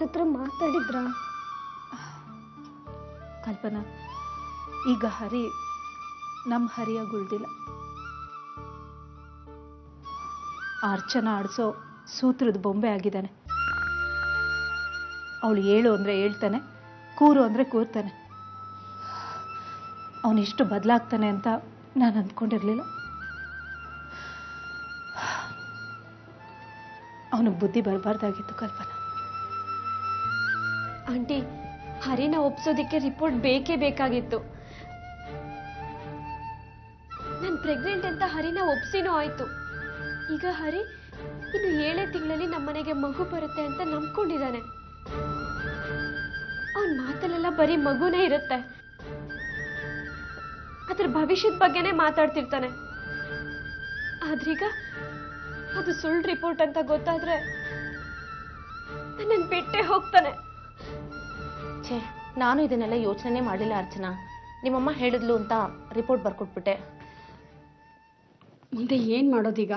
ಹತ್ರ ಮಾತಾಡಿದ್ರಾ? ಕಲ್ಪನಾ, ಈಗ ಹರಿ ನಮ್ಮ ಹರಿಯಾಗಿ ಉಳ್ದಿಲ್ಲ. ಅರ್ಚನಾ ಆಡಿಸೋ ಸೂತ್ರದ ಬೊಂಬೆ ಆಗಿದ್ದಾನೆ. ಅವಳು ಏಳು ಅಂದರೆ ಹೇಳ್ತಾನೆ, ಕೂರು ಅಂದರೆ ಕೂರ್ತಾನೆ. ಅವನಿಷ್ಟು ಬದಲಾಗ್ತಾನೆ ಅಂತ ನಾನು ಅಂದ್ಕೊಂಡಿರಲಿಲ್ಲ. ಅವನಿಗೆ ಬುದ್ಧಿ ಬರಬಾರ್ದಾಗಿತ್ತು ಕಲ್ಪನಾ. ಆಂಟಿ, ಹರಿನ ಒಪ್ಸೋದಿಕ್ಕೆ ರಿಪೋರ್ಟ್ ಬೇಕೇ ಬೇಕಾಗಿತ್ತು. ನಾನು ಪ್ರೆಗ್ನೆಂಟ್ ಅಂತ ಹರಿನ ಒಪ್ಸಿನೂ ಆಯ್ತು. ಈಗ ಹರಿ ಇನ್ನು 7 ತಿಂಗಳಲ್ಲಿ ನಮ್ಮನೆಗೆ ಮಗು ಬರುತ್ತೆ ಅಂತ ನಂಬ್ಕೊಂಡಿದ್ದಾನೆ. ಅವನ ಮಾತಲ್ಲೆಲ್ಲ ಬರೀ ಮಗುನೇ ಇರುತ್ತೆ. ಅದ್ರ ಭವಿಷ್ಯದ ಬಗ್ಗೆನೇ ಮಾತಾಡ್ತಿರ್ತಾನೆ. ಆದ್ರೀಗ ಅದು ಸುಳ್ಳು ರಿಪೋರ್ಟ್ ಅಂತ ಗೊತ್ತಾದ್ರೆ ನನ್ನನ್ನು ಬಿಟ್ಟೇ ಹೋಗ್ತಾನೆ. ಛೇ, ನಾನು ಇದನ್ನೆಲ್ಲ ಯೋಚನೆ ಮಾಡಿಲ್ಲ ಅರ್ಚನಾ. ನಿಮ್ಮಮ್ಮ ಹೇಳಿದ್ಲು ಅಂತ ರಿಪೋರ್ಟ್ ಬರ್ಕೊಟ್ಬಿಟ್ಟೆ. ಮುಂದೆ ಏನ್ ಮಾಡೋದೀಗ?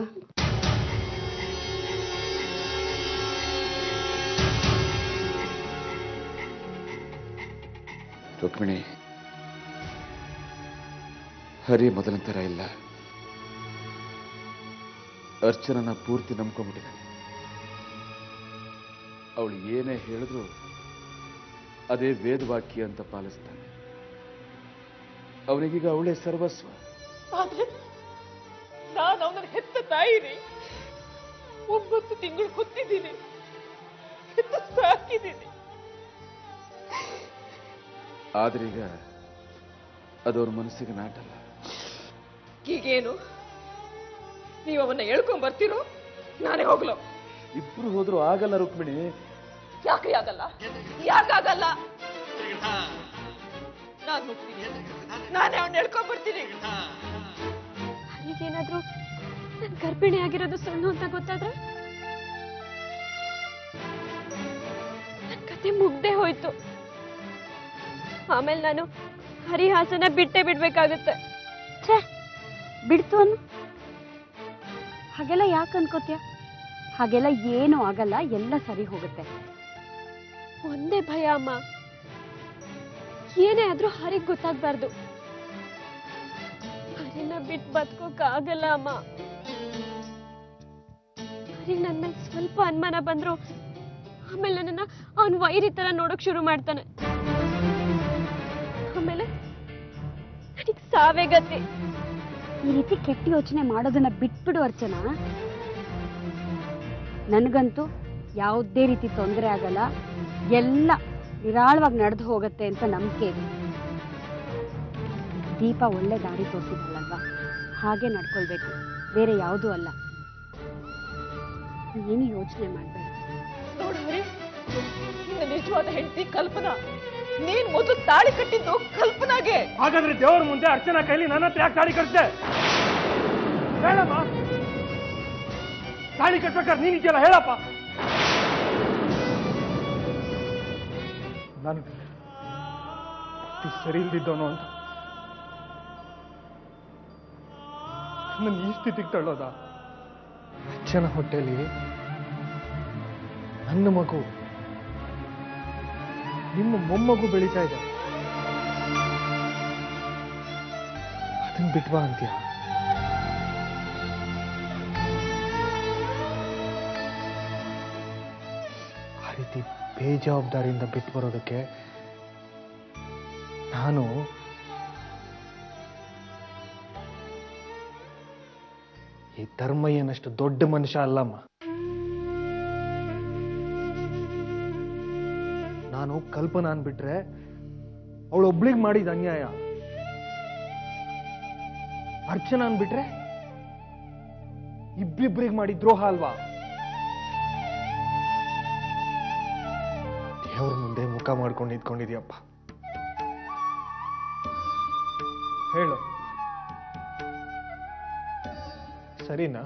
ರುಕ್ಮಿಣಿ, ಹರಿ ಮೊದಲಿನ ಥರ ಇಲ್ಲ. ಅರ್ಚನನ ಪೂರ್ತಿ ನಂಬ್ಕೊಂಡ್ಬಿಟ್ಟಿದ್ದಾನೆ. ಅವಳು ಏನೇ ಹೇಳಿದ್ರು ಅದೇ ವೇದವಾಕ್ಯ ಅಂತ ಪಾಲಿಸ್ತಾನೆ. ಅವನಿಗೀಗ ಅವಳೇ ಸರ್ವಸ್ವ. ಆದ್ರೆ ನಾನು ಅವನ ಹೆತ್ತ ತಾಯಿರಿ. 9 ತಿಂಗಳು ಹೊತ್ತಿದ್ದೀನಿ, ಹೆತ್ತ ಸಾಕಿದ್ದೀನಿ. ಆದ್ರೀಗ ಅದವ್ರ ಮನಸ್ಸಿಗೆ ನಾಟಲ್ಲ. ಈಗೇನು ನೀವು ಅವನ್ನ ಹೇಳ್ಕೊಂಡ್ ಬರ್ತೀರೋ ನಾನೇ ಹೋಗ್ಲೋ? ಇಬ್ರು ಹೋದ್ರು ಆಗಲ್ಲ ರುಕ್ಮಿಣಿ. ಯಾಕೆ ಆಗಲ್ಲ? ಯಾಕಾಗಲ್ಲ? ನಾನು ಹೋಗ್ತೀನಿ, ನಾನೇ ಅವನ್ನ ಹೇಳ್ಕೊಂಡ್ ಬರ್ತೀನಿ. ಹರಿಗೇನಾದ್ರೂ ನನ್ ಗರ್ಭಿಣಿ ಆಗಿರೋದು ಸುಳ್ಳು ಅಂತ ಗೊತ್ತಾದ್ರೆ ನನ್ ಕತೆ ಮುಗ್ದೇ ಹೋಯ್ತು. ಆಮೇಲೆ ನಾನು ಹರಿಹಾಸನ ಬಿಟ್ಟೇ ಬಿಡ್ಬೇಕಾಗುತ್ತೆ. ಬಿಡ್ತು ಅನ್ನು ಹಾಗೆಲ್ಲ ಯಾಕೆ ಅನ್ಕೋತ್ಯ? ಹಾಗೆಲ್ಲ ಏನು ಆಗಲ್ಲ, ಎಲ್ಲ ಸರಿ ಹೋಗುತ್ತೆ. ಒಂದೇ ಭಯ ಅಮ್ಮ, ಏನೇ ಆದ್ರೂ ಹರಿಗ್ ಗೊತ್ತಾಗ್ಬಾರ್ದು. ಹರಿನ ಬಿಟ್ಟು ಬದುಕೋಕ್ ಆಗಲ್ಲ ಅಮ್ಮ. ಹರಿಗ್ ನನ್ ಮೇಲೆ ಸ್ವಲ್ಪ ಅನುಮಾನ ಬಂದ್ರು ಆಮೇಲೆ ನನ್ನನ್ನ ಅವನ್ ವೈರಿ ತರ ನೋಡಕ್ ಶುರು ಮಾಡ್ತಾನೆ. ಆಮೇಲೆ ನನಗ್ ಸಾವೇ ಗತಿ. ಈ ರೀತಿ ಕೆಟ್ಟ ಯೋಚನೆ ಮಾಡೋದನ್ನ ಬಿಟ್ಬಿಡು ಅರ್ಚನಾ. ನನಗಂತೂ ಯಾವುದೇ ರೀತಿ ತೊಂದರೆ ಆಗಲ್ಲ, ಎಲ್ಲ ನಿರಾಳವಾಗಿ ನಡೆದು ಹೋಗುತ್ತೆ ಅಂತ ನಂಬಿಕೆ ಇದೆ. ದೀಪ ಒಳ್ಳೆ ದಾರಿ ತೋರಿಸಿದ್ರಲ್ವಾ, ಹಾಗೆ ನಡ್ಕೊಳ್ಬೇಕು, ಬೇರೆ ಯಾವುದೂ ಅಲ್ಲ. ಏನು ಯೋಚನೆ ಮಾಡಬೇಡ. ನೋಡ್ರಿ, ನಿನ್ನ ನಿಜವಾದ ಹೆಂಡತಿ ಕಲ್ಪನಾ. ನೀನ್ ಮೊದಲು ತಾಳಿ ಕಟ್ಟಿದ್ದು ಕಲ್ಪನಾಗೆ. ಹಾಗಾದ್ರೆ ದೇವರ ಮುಂದೆ ಅರ್ಚನಾ ಕೈಲಿ ನನ್ನ ಹತ್ರ ಯಾಕೆ ತಾಳಿ ಕಟ್ಟಿದೆ? ಹೇಳಮ್ಮ, ತಾಳಿ ಕಟ್ಬೇಕಾದ್ರೆ ನೀನಿದೆಯಲ್ಲ, ಹೇಳಪ್ಪ. ನಾನು ಸರಿ ಇಲ್ದಿದ್ದವನು ಅಂತ ನನ್ನ ಈ ಸ್ಥಿತಿಗೆ ತಳ್ಳೋದ? ಅರ್ಚನಾ ಹೊಟ್ಟೆಲಿ ನನ್ನ ಮಗು, ನಿಮ್ಮ ಮೊಮ್ಮಗು ಬೆಳೀತಾ ಇದೆ, ಅದನ್ನ ಬಿಟ್ವಾ ಅಂತೀಯ? ಆ ರೀತಿ ಬೇಜವಾಬ್ದಾರಿಯಿಂದ ಬಿಟ್ಟು ಬರೋದಕ್ಕೆ ನಾನು ಈ ಧರ್ಮಯ್ಯನಷ್ಟು ದೊಡ್ಡ ಮನುಷ್ಯ ಅಲ್ಲಮ್ಮ. ನಾನು ಕಲ್ಪನಾ ಅನ್ಬಿಟ್ರೆ ಅವಳೊಬ್ಳಿಗೆ ಮಾಡಿದ ಅನ್ಯಾಯ. ಅರ್ಚನಾ ಅನ್ಬಿಟ್ರೆ ಇಬ್ಬಿಬ್ರಿಗೆ ಮಾಡಿ ದ್ರೋಹ ಅಲ್ವಾ? ದೇವ್ರ ಮುಂದೆ ಮುಖ ಮಾಡ್ಕೊಂಡು ನಿಂತ್ಕೊಂಡಿದ್ಯಪ್ಪ. ಹೇಳು, ಸರಿನಾ?